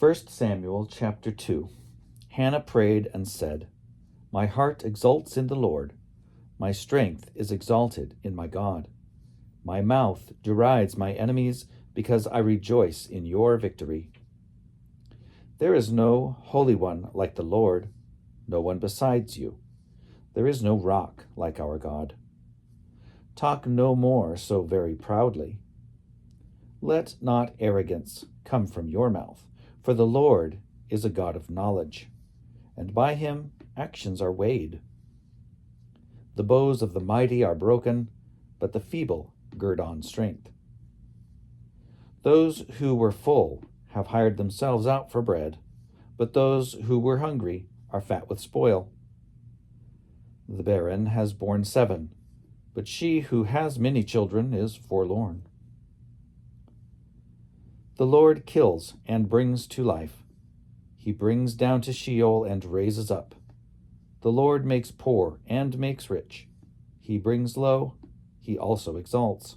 1 Samuel chapter 2. Hannah prayed and said, "My heart exults in the Lord. My strength is exalted in my God. My mouth derides my enemies because I rejoice in your victory. There is no Holy One like the Lord, no one besides you. There is no rock like our God. Talk no more so very proudly. Let not arrogance come from your mouth, for the Lord is a God of knowledge, and by him actions are weighed. The bows of the mighty are broken, but the feeble gird on strength. Those who were full have hired themselves out for bread, but those who were hungry are fat with spoil. The barren has borne 7, but she who has many children is forlorn. The Lord kills and brings to life. He brings down to Sheol and raises up. The Lord makes poor and makes rich. He brings low, he also exalts.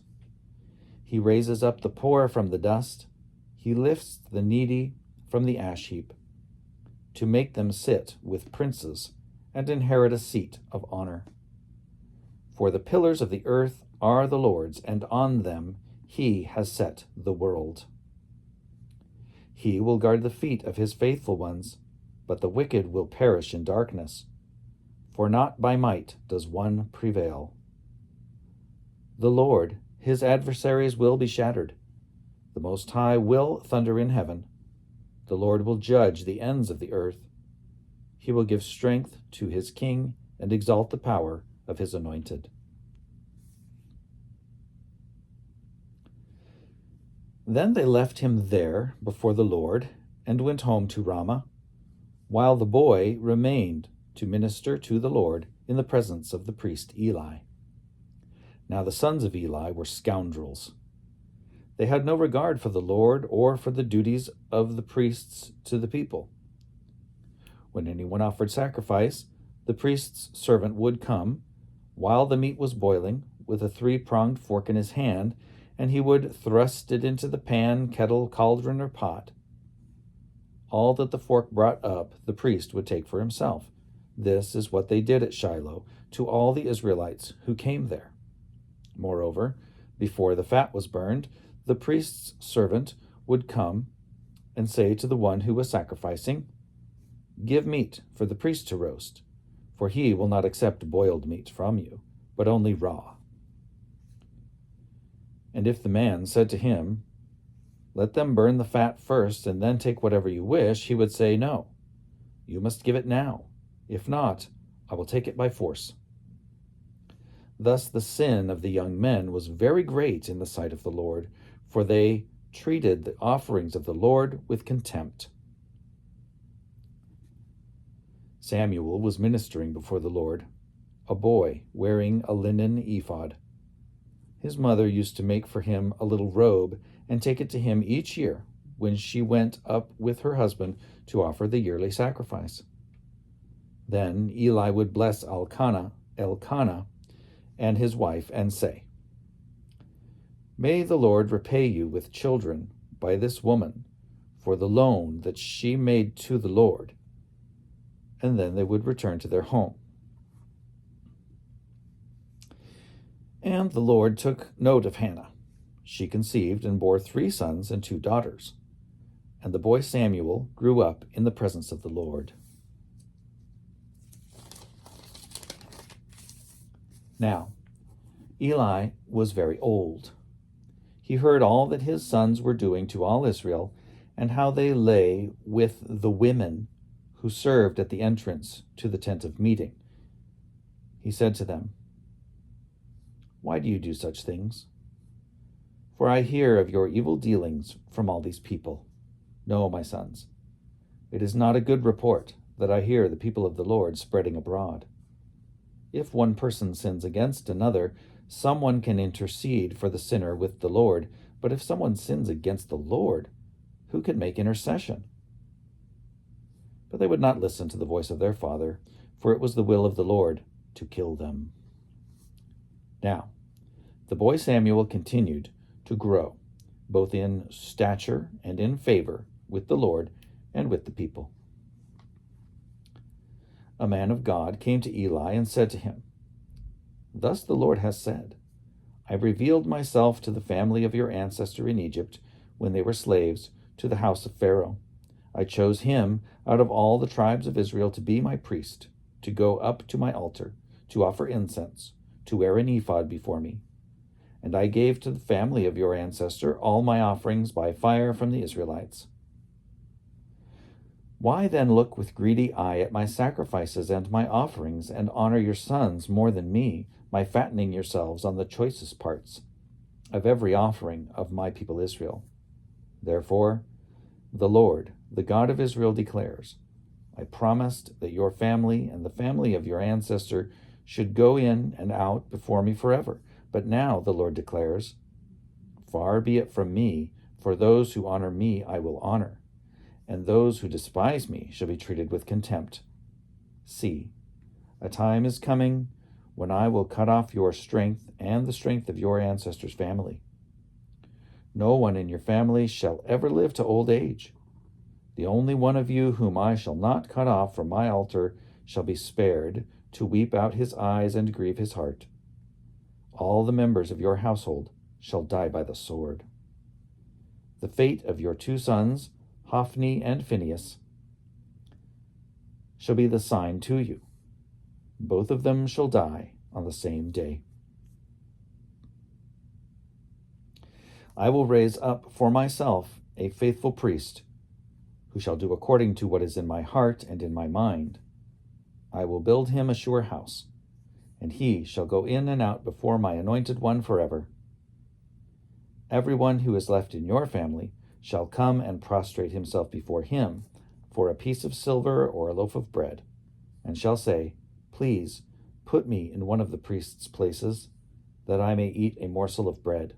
He raises up the poor from the dust. He lifts the needy from the ash heap, to make them sit with princes and inherit a seat of honor. For the pillars of the earth are the Lord's, and on them he has set the world. He will guard the feet of his faithful ones, but the wicked will perish in darkness. For not by might does one prevail. The Lord, his adversaries will be shattered. The Most High will thunder in heaven. The Lord will judge the ends of the earth. He will give strength to his king and exalt the power of his anointed. Then they left him there before the Lord and went home to Ramah, while the boy remained to minister to the Lord in the presence of the priest Eli. Now the sons of Eli were scoundrels. They had no regard for the Lord or for the duties of the priests to the people. When anyone offered sacrifice, the priest's servant would come, while the meat was boiling, with a 3-pronged fork in his hand, and he would thrust it into the pan, kettle, cauldron, or pot. All that the fork brought up, the priest would take for himself. This is what they did at Shiloh to all the Israelites who came there. Moreover, before the fat was burned, the priest's servant would come and say to the one who was sacrificing, "Give meat for the priest to roast, for he will not accept boiled meat from you, but only raw." And if the man said to him, "Let them burn the fat first and then take whatever you wish," he would say, "No, you must give it now. If not, I will take it by force." Thus the sin of the young men was very great in the sight of the Lord, for they treated the offerings of the Lord with contempt. Samuel was ministering before the Lord, a boy wearing a linen ephod. His mother used to make for him a little robe and take it to him each year when she went up with her husband to offer the yearly sacrifice. Then Eli would bless Elkanah and his wife and say, "May the Lord repay you with children by this woman for the loan that she made to the Lord." And then they would return to their home. And the Lord took note of Hannah. She conceived and bore 3 sons and 2 daughters. And the boy Samuel grew up in the presence of the Lord. Now, Eli was very old. He heard all that his sons were doing to all Israel, and how they lay with the women who served at the entrance to the tent of meeting. He said to them, "Why do you do such things? For I hear of your evil dealings from all these people. No, my sons, it is not a good report that I hear the people of the Lord spreading abroad. If one person sins against another, someone can intercede for the sinner with the Lord, but if someone sins against the Lord, who can make intercession?" But they would not listen to the voice of their father, for it was the will of the Lord to kill them. Now, the boy Samuel continued to grow, both in stature and in favor with the Lord and with the people. A man of God came to Eli and said to him, "Thus the Lord has said, I revealed myself to the family of your ancestor in Egypt when they were slaves to the house of Pharaoh. I chose him out of all the tribes of Israel to be my priest, to go up to my altar, to offer incense, to wear an ephod before me. And I gave to the family of your ancestor all my offerings by fire from the Israelites. Why then look with greedy eye at my sacrifices and my offerings, and honor your sons more than me, by fattening yourselves on the choicest parts of every offering of my people Israel? Therefore, the Lord, the God of Israel, declares, I promised that your family and the family of your ancestor should go in and out before me forever. But now, the Lord declares, far be it from me, for those who honor me I will honor, and those who despise me shall be treated with contempt. See, a time is coming when I will cut off your strength and the strength of your ancestors' family. No one in your family shall ever live to old age. The only one of you whom I shall not cut off from my altar shall be spared to weep out his eyes and grieve his heart. All the members of your household shall die by the sword. The fate of your 2 sons, Hophni and Phinehas, shall be the sign to you. Both of them shall die on the same day. I will raise up for myself a faithful priest, who shall do according to what is in my heart and in my mind. I will build him a sure house, and he shall go in and out before my anointed one forever. Everyone who is left in your family shall come and prostrate himself before him for a piece of silver or a loaf of bread, and shall say, Please put me in one of the priest's places, that I may eat a morsel of bread.